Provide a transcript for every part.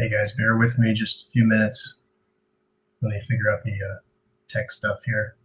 Hey guys, bear with me just a few minutes. Let me figure out the tech stuff here.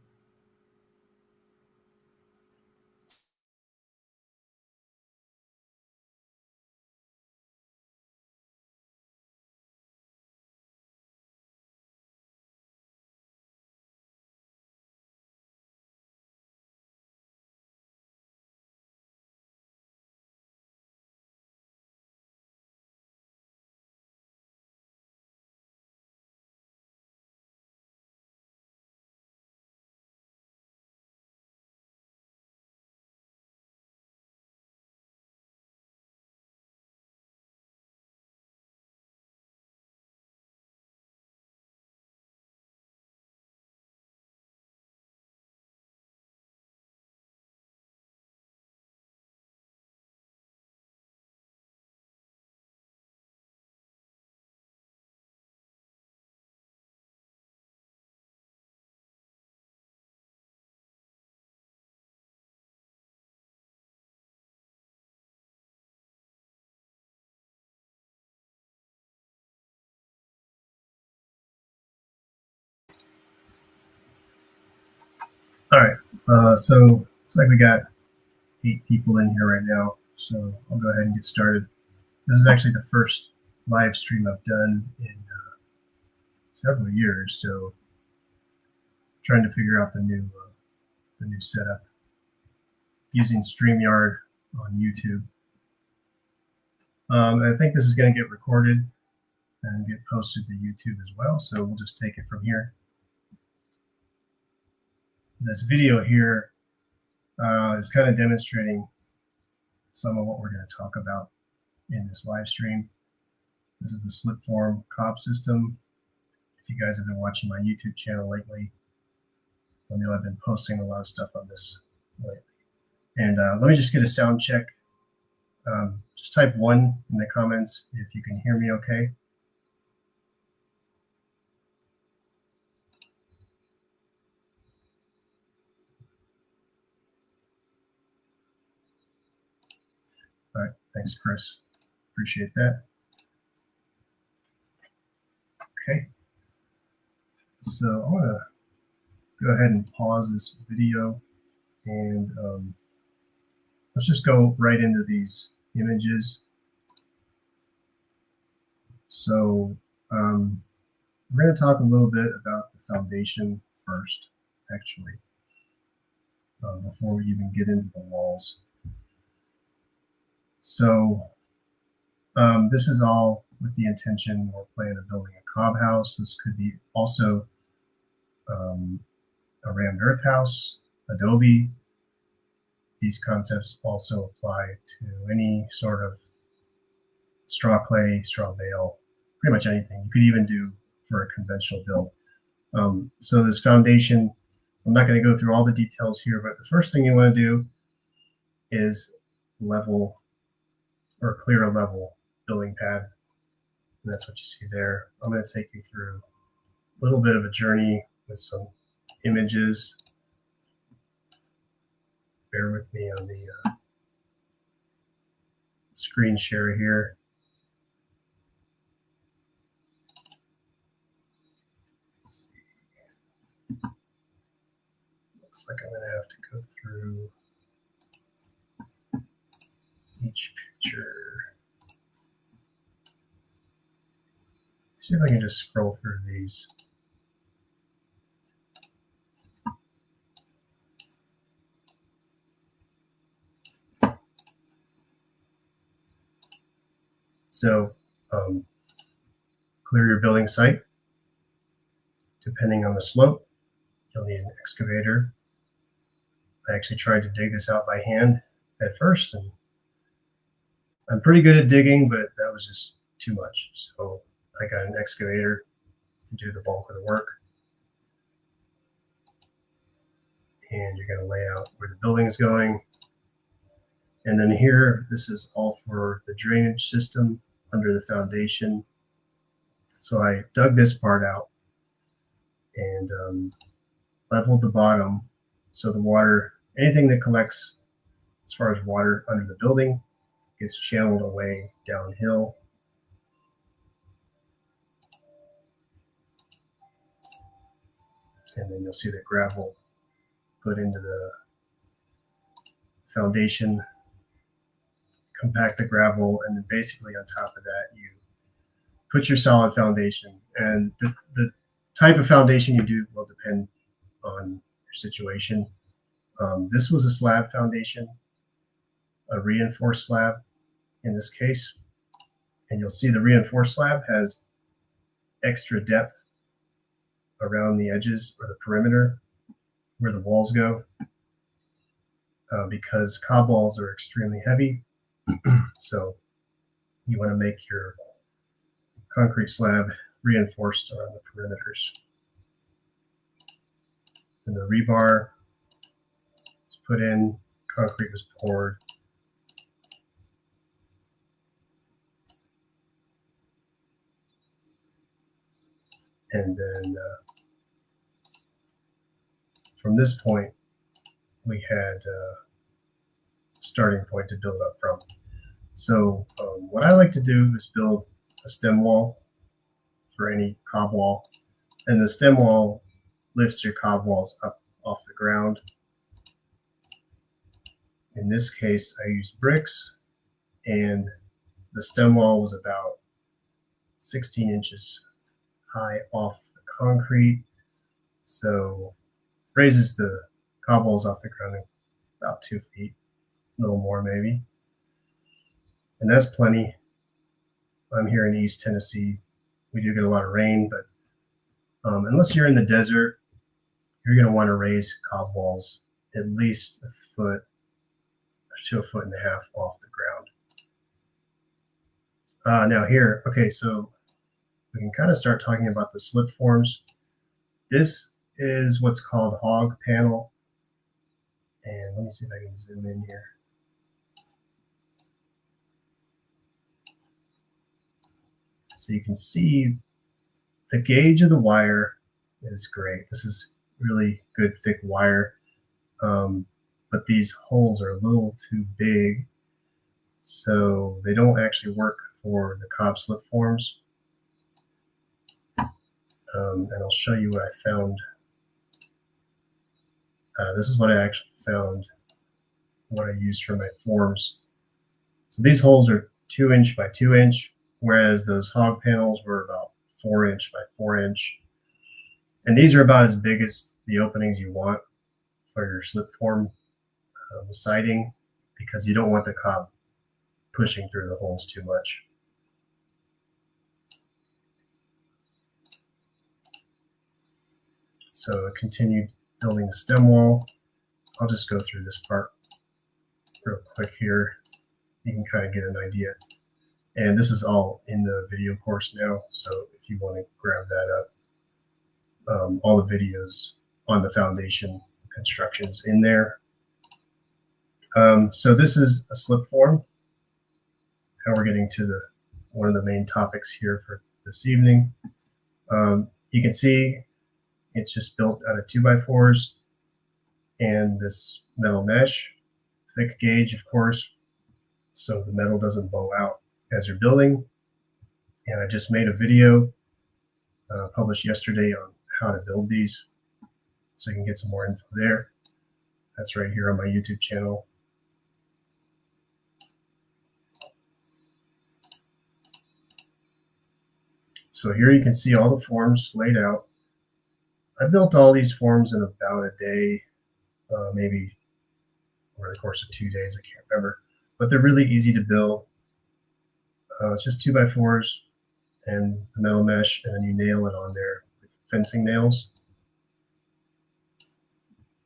All right, so it's like we got 8 people in here right now, so I'll go ahead and get started. This is actually the first live stream I've done in several years, so trying to figure out the new setup using StreamYard on YouTube. I think this is going to get recorded and get posted to YouTube as well, so we'll just take it from here. This video here is kind of demonstrating some of what we're going to talk about in this live stream. This is the Slipform Cob system. If you guys have been watching my YouTube channel lately, I know I've been posting a lot of stuff on this lately. And let me just get a sound check. Just type 1 in the comments if you can hear me okay. All right, thanks, Chris. Appreciate that. Okay, so I'm gonna go ahead and pause this video and let's just go right into these images. So we're going to talk a little bit about the foundation first, actually, before we even get into the walls. So this is all with the intention or plan of building a cob house. This could be also a rammed earth house, adobe. These concepts also apply to any sort of straw clay, straw bale, pretty much anything. You could even do for a conventional build. So this foundation, I'm not going to go through all the details here, but the first thing you want to do is level or clear a level building pad. And that's what you see there. I'm going to take you through a little bit of a journey with some images. Bear with me on the screen share here. Let's see. Looks like I'm going to have to go through each picture. See if I can just scroll through these. So clear your building site. Depending on the slope, you'll need an excavator. I actually tried to dig this out by hand at first, and I'm pretty good at digging, but that was just too much. So I got an excavator to do the bulk of the work. And you're going to lay out where the building is going. And then here, this is all for the drainage system under the foundation. So I dug this part out and leveled the bottom so the water, anything that collects as far as water under the building, gets channeled away downhill. And then you'll see the gravel put into the foundation, compact the gravel, and then basically on top of that you put your solid foundation. And the type of foundation you do will depend on your situation. This was a slab foundation, a reinforced slab in this case, and you'll see the reinforced slab has extra depth around the edges or the perimeter where the walls go, because cob walls are extremely heavy. So you want to make your concrete slab reinforced around the perimeters. And the rebar was put in, concrete was poured. And then from this point, we had a starting point to build up from. So what I like to do is build a stem wall for any cob wall. And the stem wall lifts your cob walls up off the ground. In this case, I used bricks, and the stem wall was about 16 inches high off the concrete. So raises the cob walls off the ground about 2 feet, a little more maybe. And that's plenty. I'm here in East Tennessee. We do get a lot of rain, but unless you're in the desert, you're going to want to raise cob walls at least a foot to a foot and a half off the ground. Now here, okay, so we can kind of start talking about the slip forms. This is what's called hog panel. And let me see if I can zoom in here. So you can see the gauge of the wire is great. This is really good thick wire, but these holes are a little too big, so they don't actually work for the cob slip forms. And I'll show you what I found. This is what I actually found, what I used for my forms. So these holes are 2 inch by 2 inch, whereas those hog panels were about 4 inch by 4 inch. And these are about as big as the openings you want for your slip form siding, because you don't want the cob pushing through the holes too much. So I continued building the stem wall. I'll just go through this part real quick here. You can kind of get an idea. And this is all in the video course now, so if you want to grab that up, all the videos on the foundation constructions in there. So this is a slip form. Now we're getting to one of the main topics here for this evening. You can see it's just built out of 2x4s and this metal mesh, thick gauge, of course, so the metal doesn't bow out as you're building. And I just made a video published yesterday on how to build these, so you can get some more info there. That's right here on my YouTube channel. So here you can see all the forms laid out. I built all these forms in about a day, maybe over the course of 2 days, I can't remember. But they're really easy to build. It's just 2x4s and the metal mesh, and then you nail it on there with fencing nails.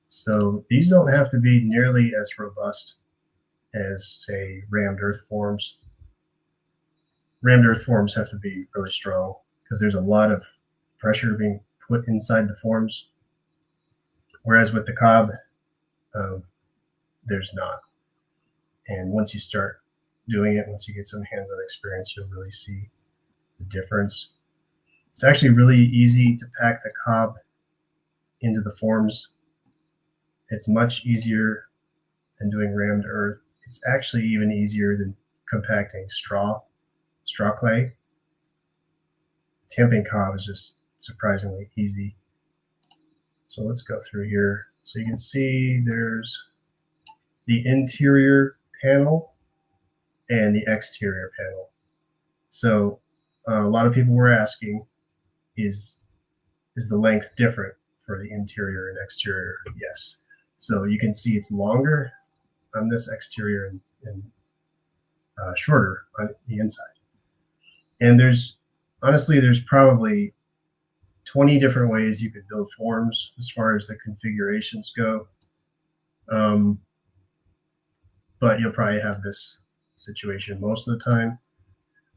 So these don't have to be nearly as robust as, say, rammed earth forms. Rammed earth forms have to be really strong because there's a lot of pressure being put inside the forms, whereas with the cob, there's not. And once you start doing it, once you get some hands-on experience, you'll really see the difference. It's actually really easy to pack the cob into the forms. It's much easier than doing rammed earth. It's actually even easier than compacting straw clay. Tamping cob is just surprisingly easy. So let's go through here. So you can see there's the interior panel and the exterior panel. So a lot of people were asking, is the length different for the interior and exterior? Yes. So you can see it's longer on this exterior and shorter on the inside. And honestly, there's probably 20 different ways you could build forms as far as the configurations go. But you'll probably have this situation most of the time.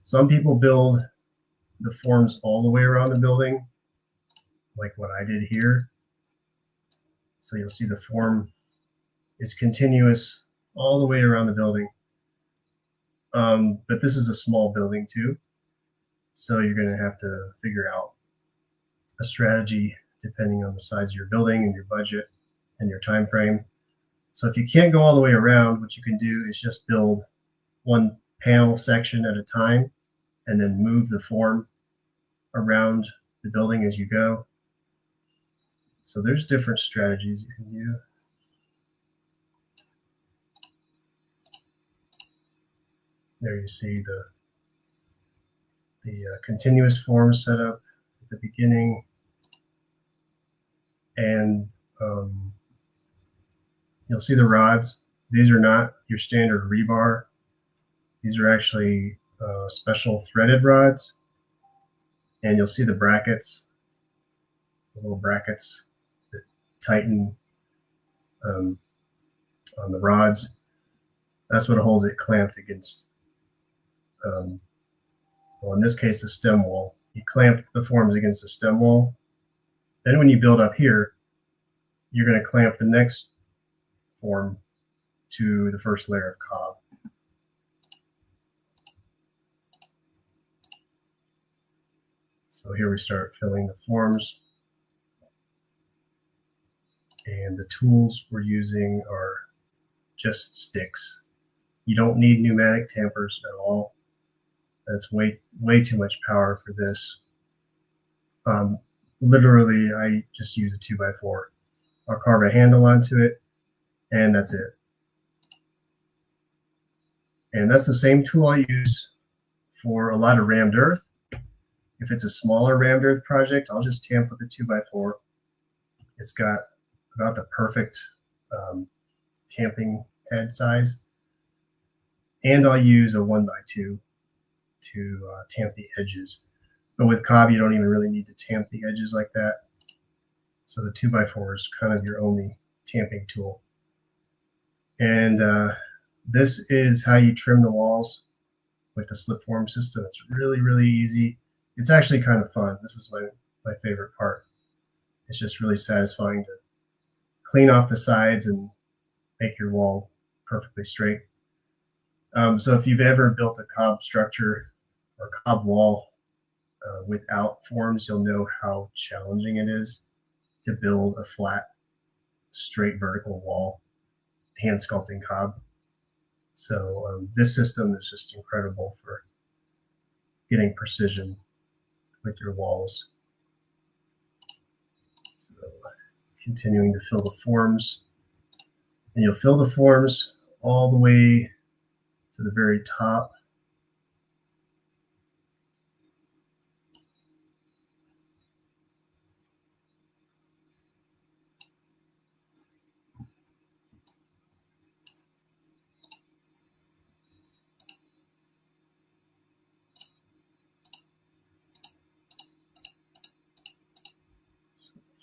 Some people build the forms all the way around the building, like what I did here. So you'll see the form is continuous all the way around the building. But this is a small building too. So you're going to have to figure out a strategy depending on the size of your building and your budget and your time frame. So if you can't go all the way around, what you can do is just build one panel section at a time and then move the form around the building as you go. So there's different strategies you can do. There you see the continuous form setup at the beginning, and you'll see the rods. These are not your standard rebar. These are actually special threaded rods, and you'll see the brackets, the little brackets that tighten on the rods. That's what holds it clamped against, well, in this case, the stem wall. You clamp the forms against the stem wall. Then when you build up here, you're going to clamp the next form to the first layer of cob. So here we start filling the forms. And the tools we're using are just sticks. You don't need pneumatic tampers at all. That's way too much power for this. Literally, I just use a 2x4. I'll carve a handle onto it, and that's it. And that's the same tool I use for a lot of rammed earth. If it's a smaller rammed earth project, I'll just tamp with a 2x4. It's got about the perfect tamping head size. And I'll use a 1x2 to tamp the edges. But with cob, you don't even really need to tamp the edges like that. So the 2x4 is kind of your only tamping tool. And this is how you trim the walls with the Slipform system. It's really, really easy. It's actually kind of fun. This is my favorite part. It's just really satisfying to clean off the sides and make your wall perfectly straight. So if you've ever built a cob structure or cob wall without forms, you'll know how challenging it is to build a flat, straight vertical wall hand sculpting cob. So this system is just incredible for getting precision with your walls. So continuing to fill the forms, and you'll fill the forms all the way to the very top.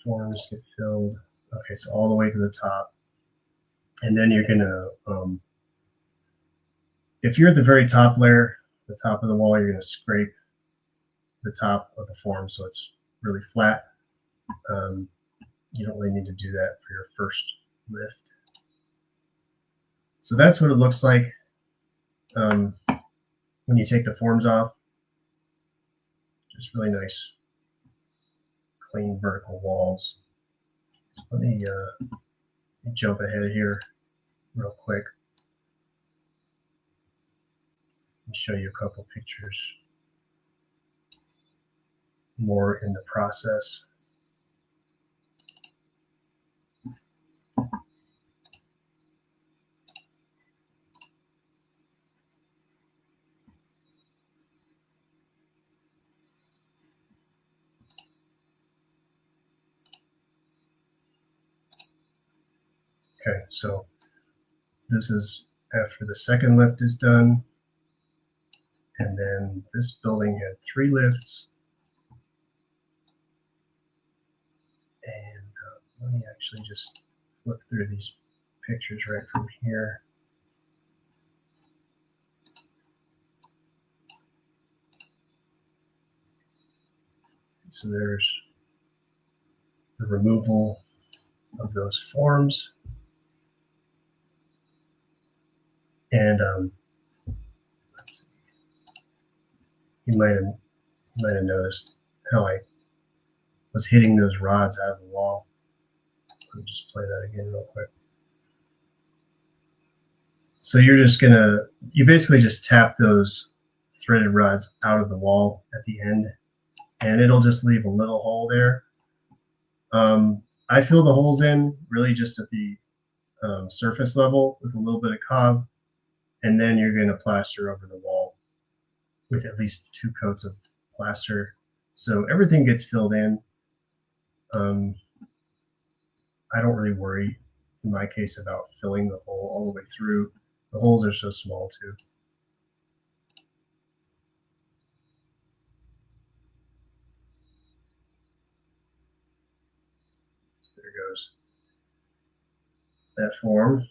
Forms get filled. Okay, so all the way to the top. And then you're gonna, if you're at the very top layer, the top of the wall, you're gonna scrape the top of the form so it's really flat. You don't really need to do that for your first lift. So that's what it looks like when you take the forms off. Just really nice, clean vertical walls. Let me jump ahead here real quick and show you a couple pictures more in the process. Okay, so this is after the second lift is done. And then this building had 3 lifts. And let me actually just flip through these pictures right from here. So there's the removal of those forms. And let's see. You might have noticed how I was hitting those rods out of the wall. Let me just play that again real quick. So you basically just tap those threaded rods out of the wall at the end, and it'll just leave a little hole there. I fill the holes in really just at the surface level with a little bit of cob, and then you're going to plaster over the wall with at least 2 coats of plaster. So everything gets filled in. I don't really worry in my case about filling the hole all the way through. The holes are so small too. So there goes that form.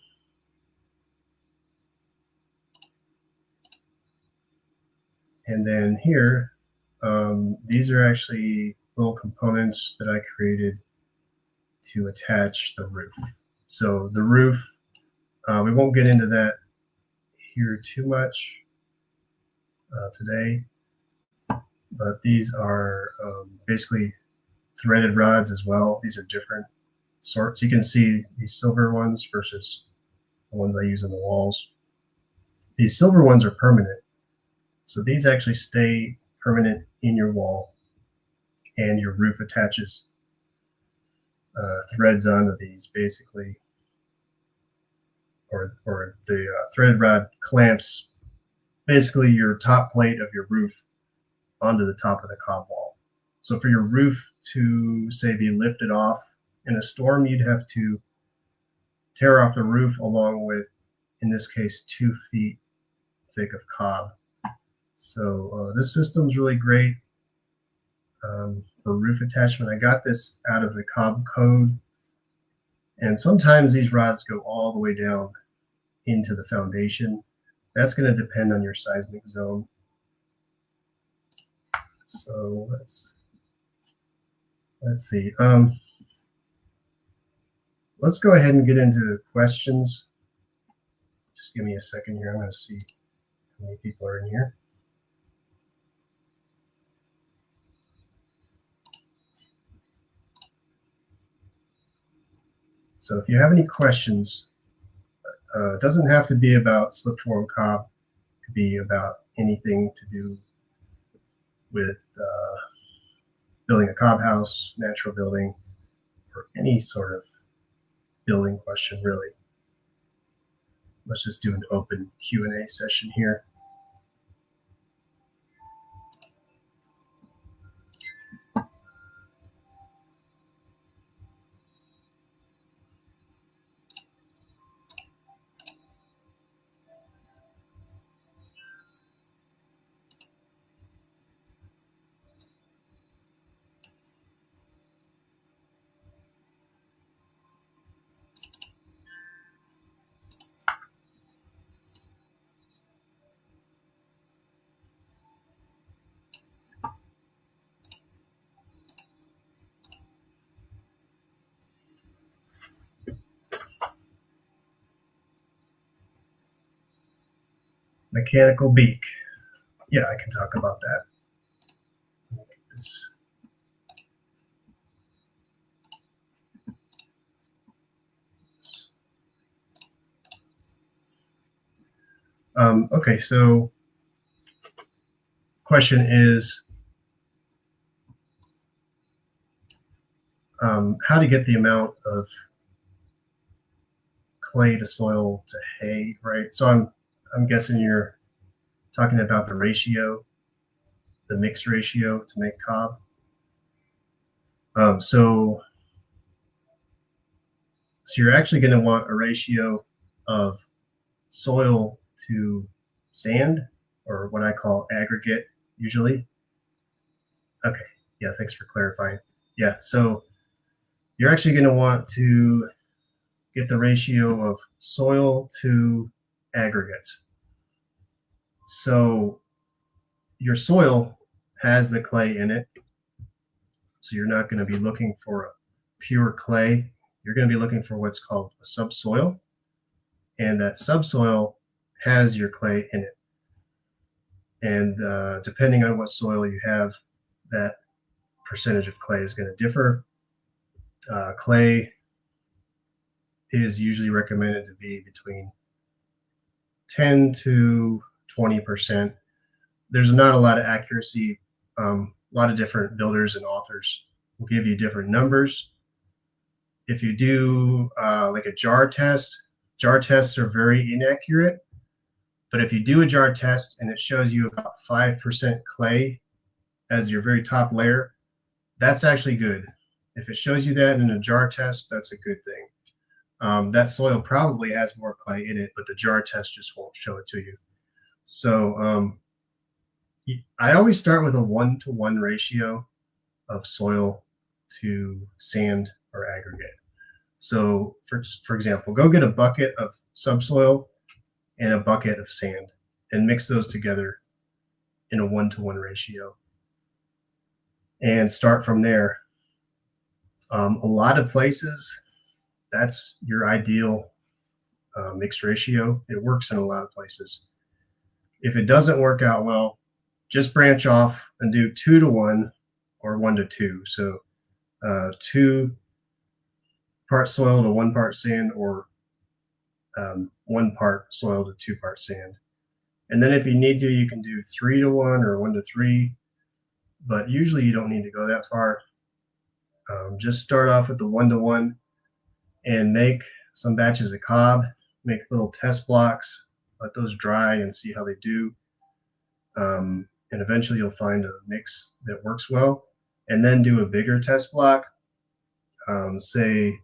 And then here, these are actually little components that I created to attach the roof. So the roof, we won't get into that here too much today, but these are basically threaded rods as well. These are different sorts. You can see these silver ones versus the ones I use on the walls. These silver ones are permanent. So these actually stay permanent in your wall, and your roof attaches threads onto these basically, or the thread rod clamps basically your top plate of your roof onto the top of the cob wall. So for your roof to, say, be lifted off in a storm, you'd have to tear off the roof along with, in this case, 2 feet thick of cob. So this system's really great for roof attachment. I got this out of the Cob code, and sometimes these rods go all the way down into the foundation. That's going to depend on your seismic zone. So let's see. Let's go ahead and get into questions. Just give me a second here. I'm going to see how many people are in here. So if you have any questions, it doesn't have to be about Slipform Cob. It could be about anything to do with building a cob house, natural building, or any sort of building question, really. Let's just do an open Q&A session here. Mechanical beak. Yeah, I can talk about that. Look at this. Okay, so question is how to get the amount of clay to soil to hay, right? So I'm guessing you're talking about the ratio, the mix ratio to make cob. So So you're actually going to want a ratio of soil to sand, or what I call aggregate usually. Okay, yeah, thanks for clarifying. Yeah, so you're actually going to want to get the ratio of soil to aggregate. So your soil has the clay in it, so you're not going to be looking for a pure clay. You're going to be looking for what's called a subsoil, and that subsoil has your clay in it. And depending on what soil you have, that percentage of clay is going to differ. Clay is usually recommended to be between 10 to 20%. There's not a lot of accuracy. A lot of different builders and authors will give you different numbers. If you do like a jar tests are very inaccurate. But if you do a jar test and it shows you about 5% clay as your very top layer, that's actually good. If it shows you that in a jar test, that's a good thing. That soil probably has more clay in it, but the jar test just won't show it to you. So I always start with a 1-to-1 ratio of soil to sand or aggregate. So for example, go get a bucket of subsoil and a bucket of sand and mix those together in a 1-to-1 ratio and start from there. A lot of places, that's your ideal mixed ratio. It works in a lot of places. If it doesn't work out well, just branch off and do 2-to-1 or 1-to-2. So 2 part soil to 1 part sand, or 1 part soil to 2 part sand. And then if you need to, you can do 3-to-1 or 1-to-3, but usually you don't need to go that far. Just start off with the 1-to-1 and make some batches of cob, make little test blocks, let those dry and see how they do. And eventually you'll find a mix that works well, and then do a bigger test block, say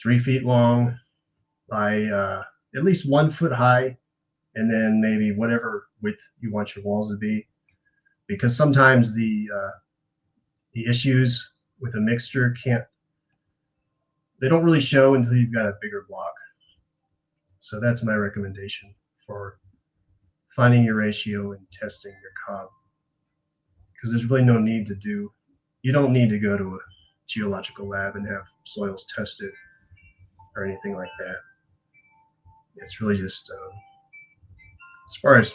3 feet long by at least 1 foot high, and then maybe whatever width you want your walls to be, because sometimes the issues with a mixture they don't really show until you've got a bigger block. So that's my recommendation for finding your ratio and testing your cob, because there's really no need you don't need to go to a geological lab and have soils tested or anything like that. It's really just as far as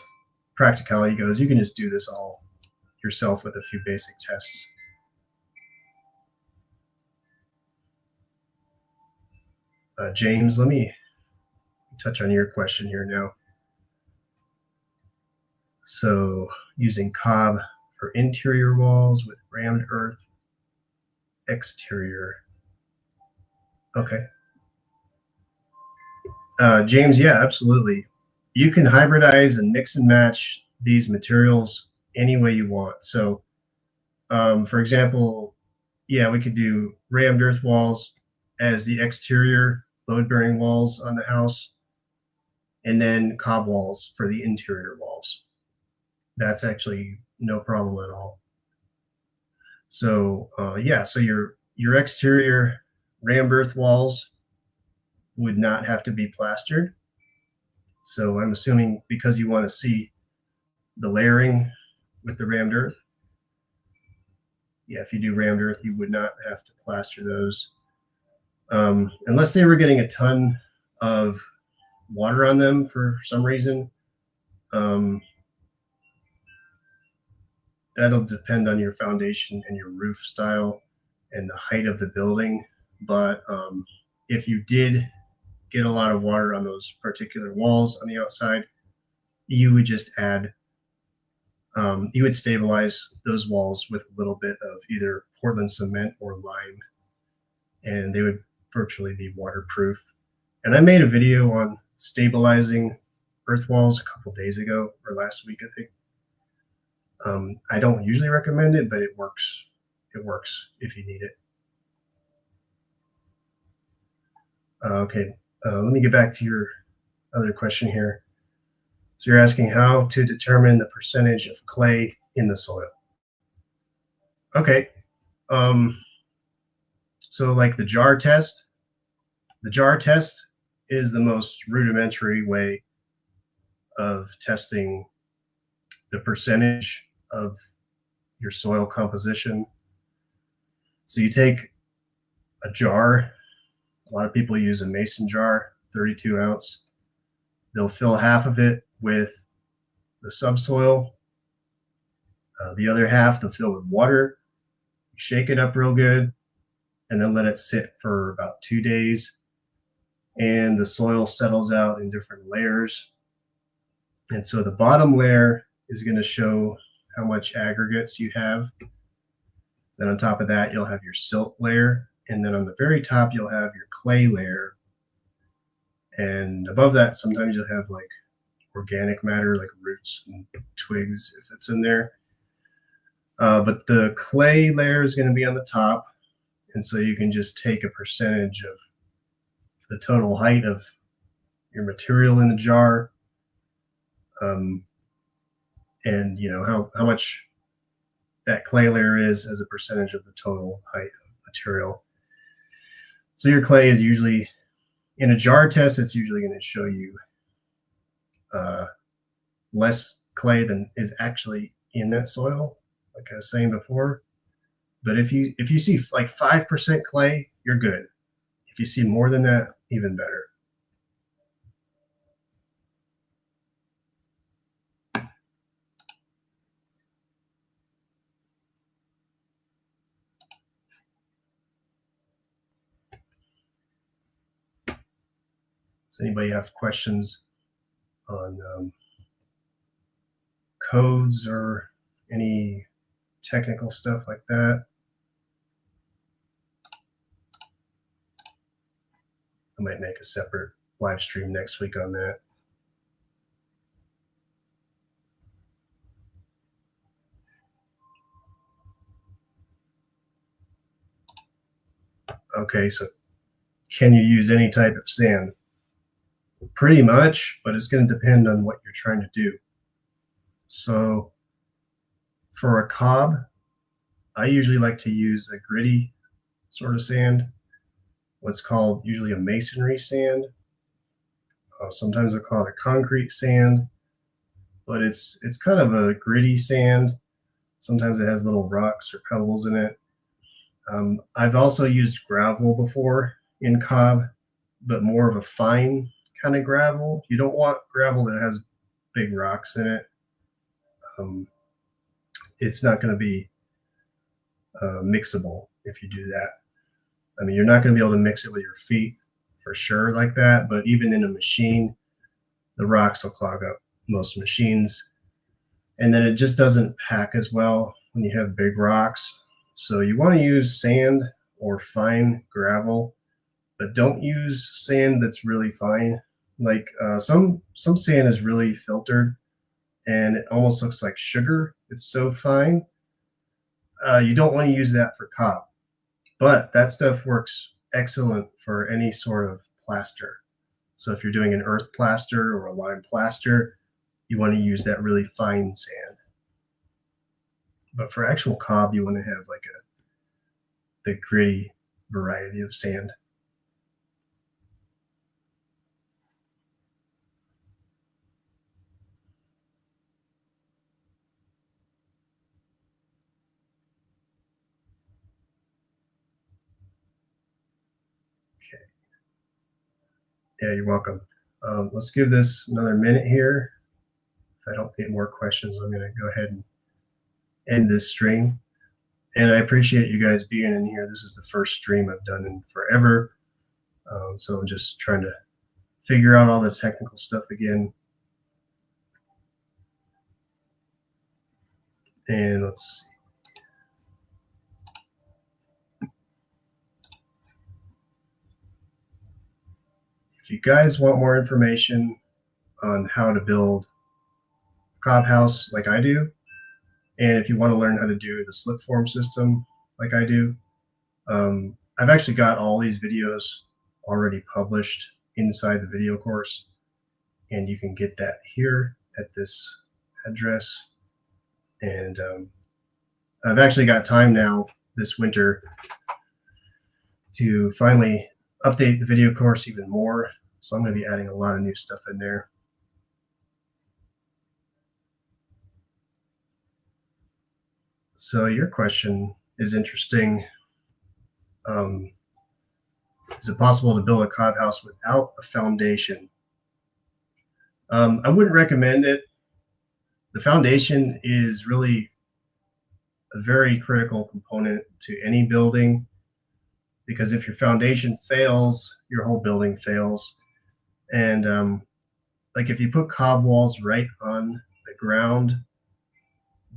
practicality goes, you can just do this all yourself with a few basic tests. James, let me touch on your question here now. So using cob for interior walls with rammed earth, exterior. Okay. James, yeah, absolutely. You can hybridize and mix and match these materials any way you want. So for example, yeah, we could do rammed earth walls as the exterior load-bearing walls on the house, and then cob walls for the interior walls. That's actually no problem at all. So yeah, so your exterior rammed earth walls would not have to be plastered. So I'm assuming because you want to see the layering with the rammed earth, yeah, if you do rammed earth, you would not have to plaster those. Unless they were getting a ton of water on them for some reason. That'll depend on your foundation and your roof style and the height of the building. But if you did get a lot of water on those particular walls on the outside, you would just add, you would stabilize those walls with a little bit of either Portland cement or lime, and they would virtually be waterproof. And I made a video on stabilizing earth walls a couple days ago, or last week, I think. I don't usually recommend it, but it works. It works if you need it. Okay, let me get back to your other question here. So you're asking how to determine the percentage of clay in the soil. Okay, um, so like the jar test is the most rudimentary way of testing the percentage of your soil composition. So you take a jar. A lot of people use a mason jar, 32 ounce. They'll fill half of it with the subsoil. The other half they'll fill with water. Shake it up real good, and then let it sit for about 2 days. And the soil settles out in different layers. And so the bottom layer is going to show how much aggregates you have. Then on top of that, you'll have your silt layer. And then on the very top, you'll have your clay layer. And above that, sometimes you'll have like organic matter, like roots and twigs, if it's in there. But the clay layer is going to be on the top. And so you can just take a percentage of the total height of your material in the jar, and you know how much that clay layer is as a percentage of the total height of material. So your clay is usually, in a jar test, it's usually going to show you less clay than is actually in that soil, like I was saying before. But if you see like 5% clay, you're good. If you see more than that, even better. Does anybody have questions on codes or any technical stuff like that? I might make a separate live stream next week on that. Okay, so can you use any type of sand? Pretty much, but it's going to depend on what you're trying to do. So for a cob, I usually like to use a gritty sort of sand, what's called usually a masonry sand. Sometimes I call it a concrete sand, but it's kind of a gritty sand. Sometimes it has little rocks or pebbles in it. I've also used gravel before in cob, but more of a fine kind of gravel. You don't want gravel that has big rocks in it. It's not going to be mixable if you do that. I mean, you're not going to be able to mix it with your feet for sure like that, but even in a machine, the rocks will clog up most machines. And then it just doesn't pack as well when you have big rocks. So you want to use sand or fine gravel, but don't use sand that's really fine. Like some sand is really filtered and it almost looks like sugar. It's so fine. You don't want to use that for cob, but that stuff works excellent for any sort of plaster. So if you're doing an earth plaster or a lime plaster, you want to use that really fine sand. But for actual cob, you want to have like the gritty variety of sand. Okay. Yeah, you're welcome. Let's give this another minute here. If I don't get more questions, I'm going to go ahead and end this stream. And I appreciate you guys being in here. This is the first stream I've done in forever. So I'm just trying to figure out all the technical stuff again. And let's see. If you guys want more information on how to build a cob house like I do, and if you want to learn how to do the Slipform system like I do, I've actually got all these videos already published inside the video course, and you can get that here at this address. And I've actually got time now this winter to finally update the video course even more. So I'm going to be adding a lot of new stuff in there. So your question is interesting. Is it possible to build a cob house without a foundation? I wouldn't recommend it. The foundation is really a very critical component to any building, because if your foundation fails, your whole building fails. And like if you put cob walls right on the ground,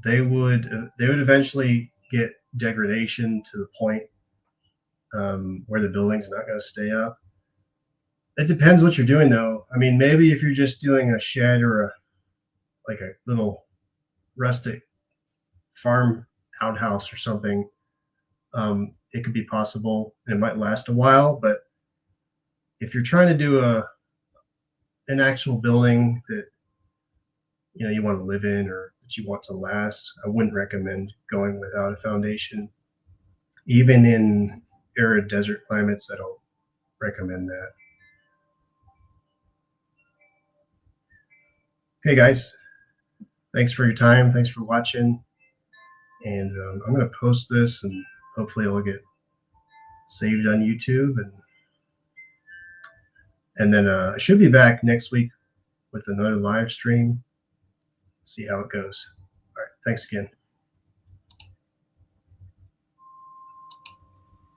they would eventually get degradation to the point where the building's not going to stay up. It depends what you're doing, though. I mean, maybe if you're just doing a shed or like a little rustic farm outhouse or something, it could be possible and it might last a while. But if you're trying to do an actual building that you want to live in or that you want to last, I wouldn't recommend going without a foundation. Even in arid desert climates, I don't recommend that. Okay, guys, thanks for your time. Thanks for watching. And I'm going to post this, and hopefully it'll get saved on YouTube. And then I should be back next week with another live stream. See how it goes. All right, thanks again.